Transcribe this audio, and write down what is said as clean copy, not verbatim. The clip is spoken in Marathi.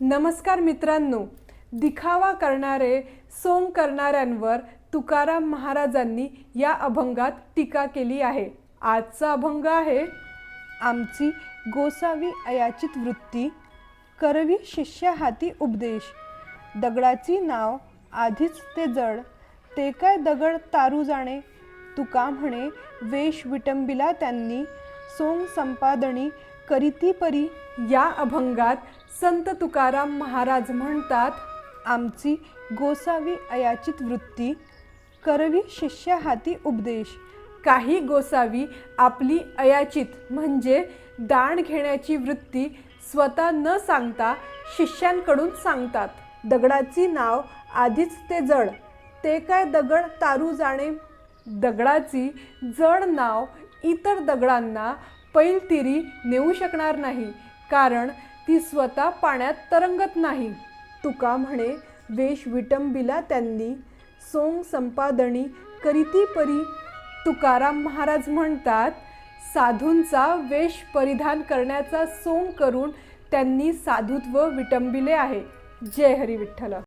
नमस्कार मित्रांनो, दिखावा करणारे सोंग करणाऱ्यांवर तुकाराम महाराजांनी या अभंगात टीका केली आहे। आजचा अभंग आहे, आमची गोसावी अयाचित वृत्ती, करवी शिष्या हाती उपदेश। दगडाची नाव आधीच ते जड, ते काय दगड तारू जाणे। तुका म्हणे वेश विटंबिला त्यांनी, सोंग संपादणी करीती परी। या अभंगात संत तुकाराम महाराज म्हणतात, आमची गोसावी अयाचित वृत्ती, करवी शिष्या हाती उपदेश। काही गोसावी आपली अयाचित म्हणजे दान घेण्याची वृत्ती स्वतः न सांगता शिष्यांकडून सांगतात। दगडाची नाव आधीच ते जड, ते काय दगड तारू जाणे। दगडाची जड नाव इतर दगडांना पैलतीरी नेऊ शकणार नाही, कारण ती स्वतः पाण्यात तरंगत नाही। तुका म्हणे वेश विटंबिला त्यांनी, सोंग संपादणी करीती परी। तुकाराम महाराज म्हणतात, साधूंचा वेश परिधान करण्याचा सोंग करून त्यांनी साधुत्व विटंबिले आहे। जय हरी विठ्ठल।